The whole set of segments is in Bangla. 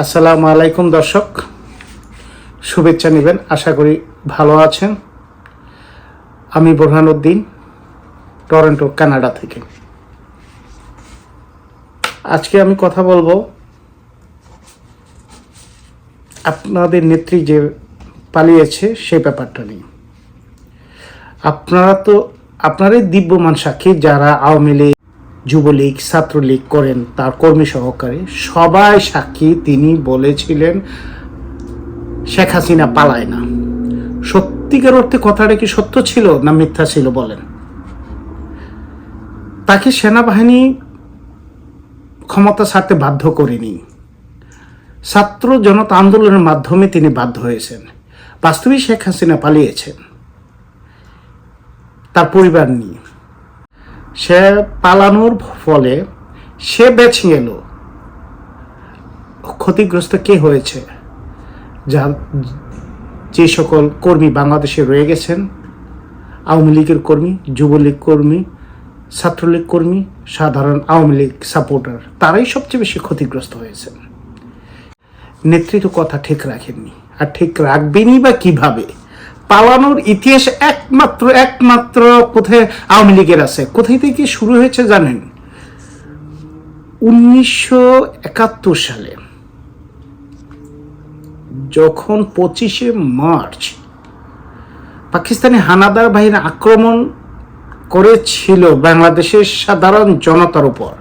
আসসালামু আলাইকুম দর্শক, শুভেচ্ছা নেবেন। আশা করি ভালো আছেন। আমি বোরহানুদ্দিন, টরন্টো, কানাডা থেকে। আজকে আমি কথা বলবো আপনাদের নেত্রী যে পালিয়েছে সেই ব্যাপারটা নিয়ে। আপনারাই দিব্যমান সাক্ষী, যারা আওয়ামী লীগ, যুবলীগ, ছাত্রলীগ করেন, তার কর্মী সহকারে সবাই সাক্ষী। তিনি বলেছিলেন শেখ হাসিনা পালায় না। সত্যিকার অর্থে কথাটা কি সত্য ছিল না মিথ্যা ছিল বলেন? তাকে সেনাবাহিনী ক্ষমতা ছাড়তে বাধ্য করেনি, ছাত্র জনতা আন্দোলনের মাধ্যমে তিনি বাধ্য হয়েছেন। বাস্তবে শেখ হাসিনা পালিয়েছেন তার পরিবার নিয়ে। সে পালানোর ফলে সে বেঁচে গেল। ক্ষতিগ্রস্ত কে হয়েছে? যে সকল কর্মী বাংলাদেশে রয়ে গেছেন, আওয়ামী লীগের কর্মী, যুবলীগ কর্মী, ছাত্রলীগ কর্মী, সাধারণ আওয়ামী লীগ সাপোর্টার, তারাই সবচেয়ে বেশি ক্ষতিগ্রস্ত হয়েছেন। নেতৃত্ব কথা ঠিক রাখেননি, আর ঠিক রাখবেনই বা কিভাবে? পালানোর ইতিহাস একমাত্র কোথায় আওয়ামী লীগের আছে। কোথায় থেকে শুরু হয়েছে জানেন? 1971 সালে, যখন 25শে মার্চ পাকিস্তানি হানাদার বাহিনী আক্রমণ করেছিল বাংলাদেশের সাধারণ জনতার উপর,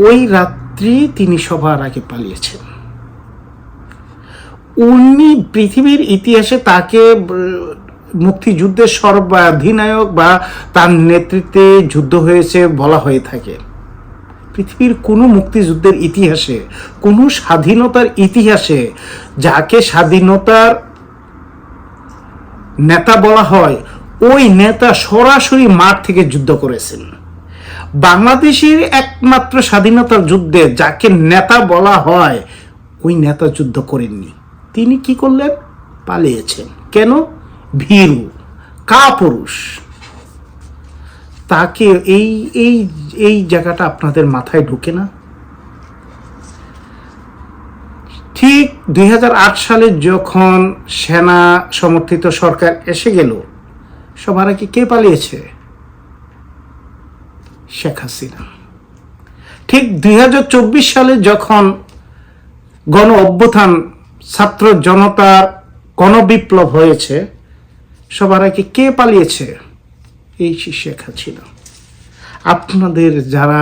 ওই রাত্রি তিনি সবার আগে পালিয়েছেন। উনি পৃথিবীর ইতিহাসে তাকে মুক্তিযুদ্ধের সর্বাধিনায়ক বা তার নেতৃত্বে যুদ্ধ হয়েছে বলা হয়ে থাকে। পৃথিবীর কোনো মুক্তিযুদ্ধের ইতিহাসে, কোনো স্বাধীনতার ইতিহাসে যাকে স্বাধীনতার নেতা বলা হয়, ওই নেতা সরাসরি মাঠ থেকে যুদ্ধ করেছেন। বাংলাদেশের একমাত্র স্বাধীনতার যুদ্ধে যাকে নেতা বলা হয়, ওই নেতা যুদ্ধ করেননি। তিনি কি করলেন? পালিয়েছেন। কেন? ভীরু, কাপুরুষ। তাকে এই জায়গাটা আপনাদের মাথায় ঢুকে না? ঠিক 2008 সালে যখন সেনা সমর্থিত সরকার এসে গেল, সবার আগে কে পালিয়েছে? শেখ হাসিনা। ঠিক 2024 সালে যখন গণ অভ্যুত্থান, ছাত্র জনতার গণবিপ্লব হয়েছে, সবার আগে কে পালিয়েছে? এই শেখ হাসিনা।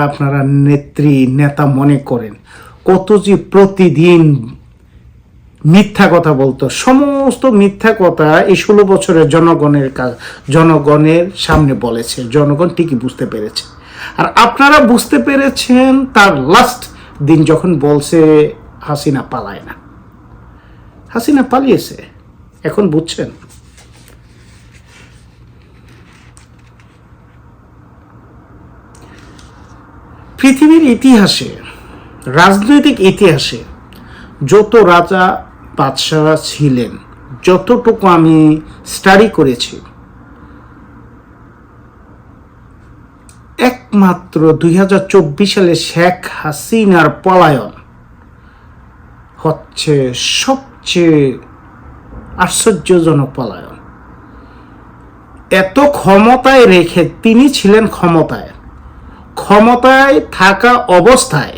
আপনারা নেত্রী নেতা মনে করেন, কত যে প্রতিদিন মিথ্যা কথা বলতো। সমস্ত মিথ্যা কথা এই 16 বছরের জনগণের সামনে বলেছে। জনগণ ঠিকই বুঝতে পেরেছে। আর আপনারা বুঝতে পেরেছেন তার লাস্ট দিন যখন বলছে হাসিনা পালায় না। হাসিনা পালিয়েছে, এখন বুঝছেন? পৃথিবীর ইতিহাসে, রাজনৈতিক ইতিহাসে যত রাজা বাদশাহ ছিলেন, যতটুকু আমি স্টাডি করেছি, একমাত্র 2024 সালে শেখ হাসিনার পলায়ন হচ্ছে সবচেয়ে আশ্চর্যজনক পলায়ন। এত ক্ষমতায় রেখে তিনি ছিলেন ক্ষমতায় থাকা অবস্থায়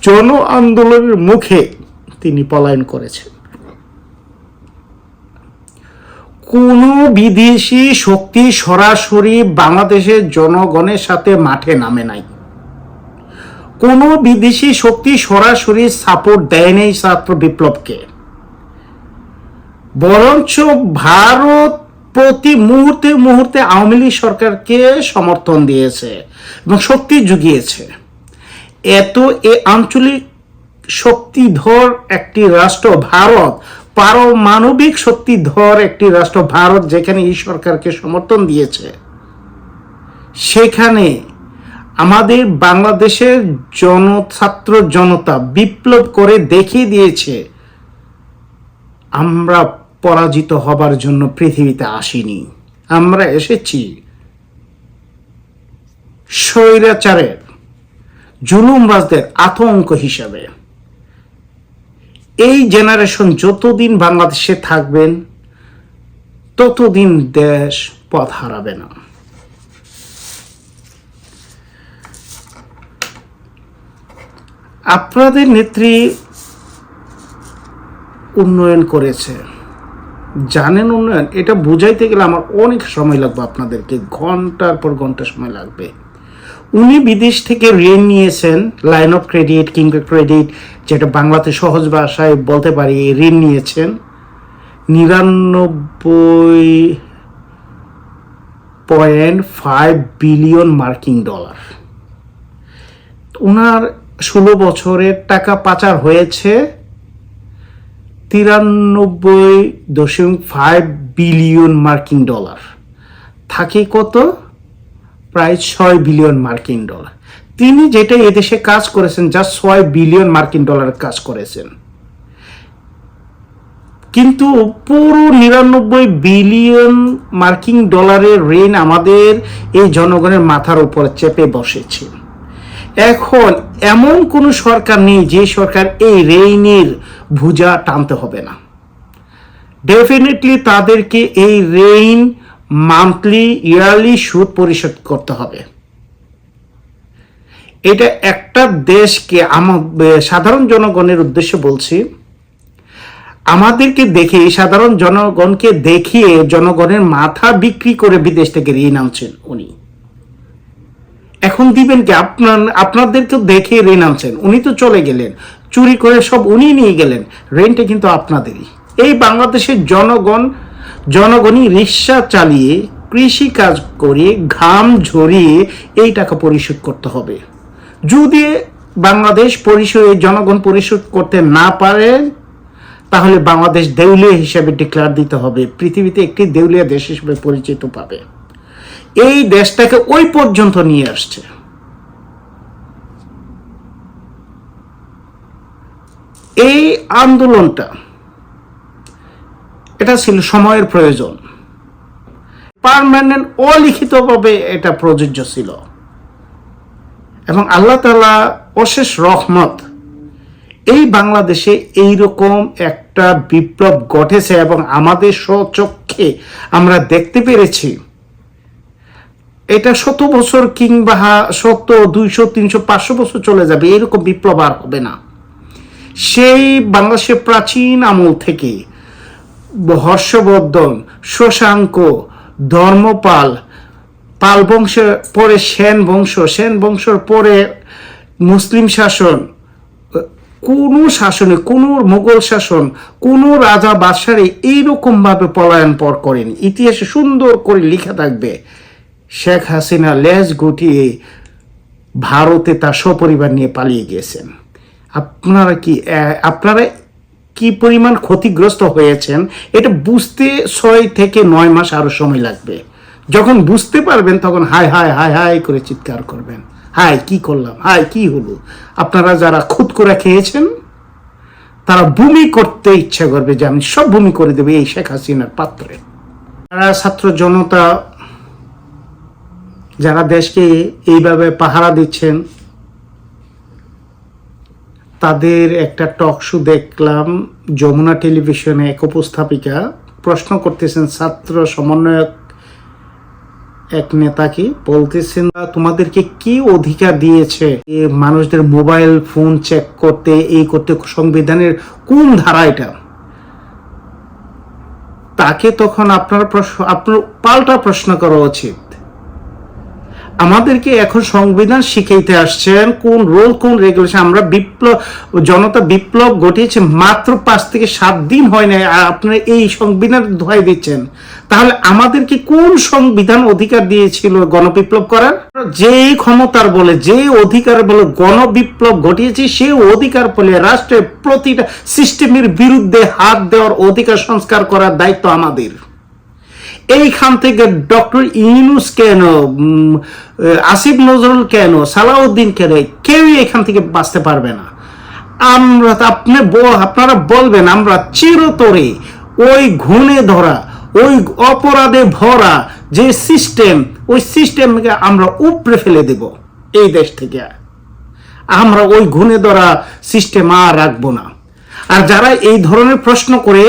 জন আন্দোলনের মুখে তিনি পলায়ন করেছেন। কোনো বিদেশি শক্তি সরাসরি বাংলাদেশের জনগণের সাথে মাঠে নামে নাই। কোনো বিদেশি শক্তি সরাসরি সাপোর্ট দেয় নাই ছাত্র বিপ্লবকে। বরঞ্চ ভারত প্রতি মুহূর্তে আওয়ামী লীগ সরকারকে সমর্থন দিয়েছে এবং শক্তি জুগিয়েছে। এত আঞ্চলিক শক্তিধর একটি রাষ্ট্র ভারত, পারমাণবিক শক্তিধর একটি রাষ্ট্র ভারত, যেখানে এই সরকারকে সমর্থন দিয়েছে, সেখানে আমাদের বাংলাদেশের ছাত্র জনতা বিপ্লব করে দেখিয়ে দিয়েছে আমরা পরাজিত হবার জন্য পৃথিবীতে আসিনি। আমরা এসেছি স্বৈরাচারের, জুলুমবাজদের আতঙ্ক হিসাবে। এই জেনারেশন যতদিন বাংলাদেশে থাকবেন ততদিন দেশ পথ হারাবে না। আপনাদের নেত্রী উন্নয়ন করেছে, জানেন উন্নয়ন, এটা বুঝাইতে গেলে আমার অনেক সময় লাগবে, আপনাদেরকে ঘন্টার পর ঘন্টা সময় লাগবে। উনি বিদেশ থেকে ঋণ নিয়েছেন, লাইন অফ ক্রেডিট কিংবা ক্রেডিট, যেটা বাংলাতে সহজ ভাষায় বলতে পারি, ঋণ নিয়েছেন 99.5 বিলিয়ন মার্কিন ডলার। ওনার 16 বছরের টাকা পাচার হয়েছে 93.5 বিলিয়ন মার্কিন ডলার, থাকে কত? প্রায় 6 বিলিয়ন মার্কিন ডলার। তিনি যেটা এদেশে কাজ করেছেন যা 6 বিলিয়ন মার্কিন ডলার কাজ করেছেন, কিন্তু পুরো 99 বিলিয়ন মার্কিন ডলারের ঋণ আমাদের এই জনগণের মাথার উপর চেপে বসেছে। এখন এমন কোনো সরকার নেই যে সরকার এই ঋণের বোঝা টানতে হবে না। ডেফিনেটলি তাদেরকে এই ঋণ মান্থলি ইয়ারলি সুদ পরিশোধ করতে হবে। এটা একটা দেশকে, সাধারণ জনগণের উদ্দেশ্যে বলছি, আমাদেরকে দেখে, সাধারণ জনগণকে দেখিয়ে জনগণের মাথা বিক্রি করে বিদেশ থেকে ঋণ আনছেন উনি। এখন দিবেন কি? আপনাদেরকে দেখে ঋণ আনছেন, উনি তো চলে গেলেন, চুরি করে সব উনি নিয়ে গেলেন, ঋণটা কিন্তু আপনাদেরই। এই বাংলাদেশের জনগণই রিক্সা চালিয়ে, কৃষি কাজ করে, ঘাম ঝরিয়ে এই টাকা পরিশোধ করতে হবে। যদি বাংলাদেশ জনগণ পরিশোধ করতে না পারে, তাহলে বাংলাদেশ দেউলিয়া হিসেবে ডিক্লেয়ার দিতে হবে, পৃথিবীতে একটি দেউলিয়া দেশ হিসেবে পরিচিত পাবে। এই দেশটাকে ওই পর্যন্ত নিয়ে আসছে। এই আন্দোলনটা, এটা ছিল সময়ের প্রয়োজন, পার্মানেন্ট অলিখিতভাবে এটা প্রযোজ্য ছিল, এবং আল্লাহ তাআলা অশেষ রহমত, এই বাংলাদেশে এইরকম একটা বিপ্লব ঘটেছে এবং আমাদের স্বচক্ষে আমরা দেখতে পেরেছি। এটা 100 বছর কিংবা 100, 200, 300, 500 বছর চলে যাবে, এরকম বিপ্লব আর হবে না। সেই বাংলাদেশের প্রাচীন আমল থেকে হর্ষবর্ধন, শশাঙ্ক, ধর্মপাল, পাল বংশের পরে সেন বংশের পরে মুসলিম শাসন, কোনো শাসনে, কোনো মুঘল শাসন, কোনো রাজা বাদশারে এইরকমভাবে পলায়ন পর করেনি। ইতিহাসে সুন্দর করে লেখা থাকবে, শেখ হাসিনা লেজ গুটিয়ে ভারতে তার সপরিবার নিয়ে পালিয়ে গিয়েছেন। আপনারা কি পরিমাণ ক্ষতিগ্রস্ত হয়েছেন এটা বুঝতে 6 থেকে 9 মাস আরো সময় লাগবে। যখন বুঝতে পারবেন তখন হায় হায় হায় হায় করে চিৎকার করবেন, হায় কি করলাম, হায় কি হলো। আপনারা যারা খুদ করে খেয়েছেন তারা বমি করতে ইচ্ছা করবে যে আমি সব বমি করে দেবে এই শেখ হাসিনার পাত্রে। যারা ছাত্র জনতা, যারা দেশকে এইভাবে পাহারা দিচ্ছেন, তাদের একটা টক শো দেখলাম যমুনা টেলিভিশনে, এক উপস্থাপিকা প্রশ্ন করতেছেন ছাত্র সমন্বয়ক এক নেতাকে, বলতেছেন তোমাদেরকে কি অধিকার দিয়েছে মানুষদের মোবাইল ফোন চেক করতে, এই করতে, সংবিধানের কোন ধারা এটা? তাকে তখন আপনার পাল্টা প্রশ্ন করা উচিত। আমাদেরকে এখন সংবিধান শিখাইতে আসছেন, কোন রোল কোন রেগুলেশন। আমরা জনতা বিপ্লব ঘটিয়েছে মাত্র 5 থেকে 7 দিন হয় না, আপনারা এই সংবিধান ধোয়াই দিচ্ছেন। তাহলে আমাদেরকে কোন সংবিধান অধিকার দিয়েছিল গণবিপ্লব করার? যে ক্ষমতার বলে, যে অধিকার বলে গণবিপ্লব ঘটিয়েছে, সেই অধিকার বলে রাষ্ট্রের প্রতিটা সিস্টেমের বিরুদ্ধে হাত দেওয়ার অধিকার সংস্কার করার দায়িত্ব আমাদের। এইখান থেকে ডক্টর ইউনূস কেন, আসিফ নজরুল কেন, সালাউদ্দিন কেন, কেউই এখান থেকে বাঁচতে পারবে না। আপনারা বলবেন আমরা চিরতরে ওই ঘুণে ধরা, ওই অপরাধে ভরা যে সিস্টেম, ওই সিস্টেমকে আমরা উপড়ে ফেলে দেব এই দেশ থেকে। আমরা ওই ঘুণে ধরা সিস্টেম আর রাখবো না। আর যারা এই ধরনের প্রশ্ন করে,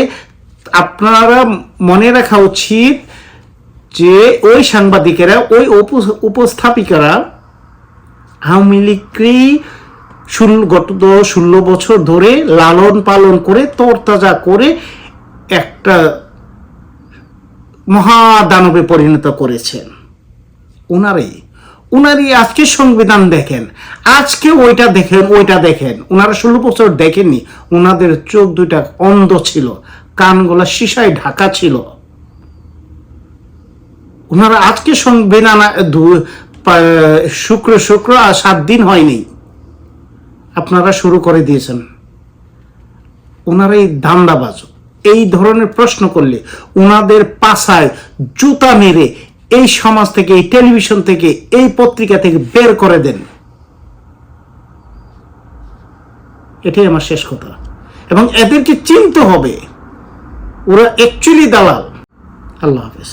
আপনারা মনে রাখা উচিত যে ওই সাংবাদিকেরা, ওই উপস্থাপিকারা আওয়ামী লীগকেই গত 16 বছর ধরে লালন পালন করে তরতাজা করে একটা মহাদানবে পরিণত করেছেন। উনারই আজকে সংবিধান দেখেন, আজকে ওইটা দেখেন। ওনারা 16 বছর দেখেননি। ওনাদের চোখ দুইটা অন্ধ ছিল, কানগুলা সীসায় ঢাকা ছিল। ওনারা আজকে সংবিধান শুক্র আর 7 দিন হয়নি, আপনারা শুরু করে দিয়েছেন। ওনারা এই ধান্দাবাজ, এই ধরনের প্রশ্ন করলে ওনাদের পাছায় জুতা মেরে এই সমাজ থেকে, এই টেলিভিশন থেকে, এই পত্রিকা থেকে বের করে দেন। এটাই আমার শেষ কথা। এবং এদেরকে চিনতে হবে, ওরা অ্যাকচুয়ালি দালাল। আল্লাহ হাফেজ।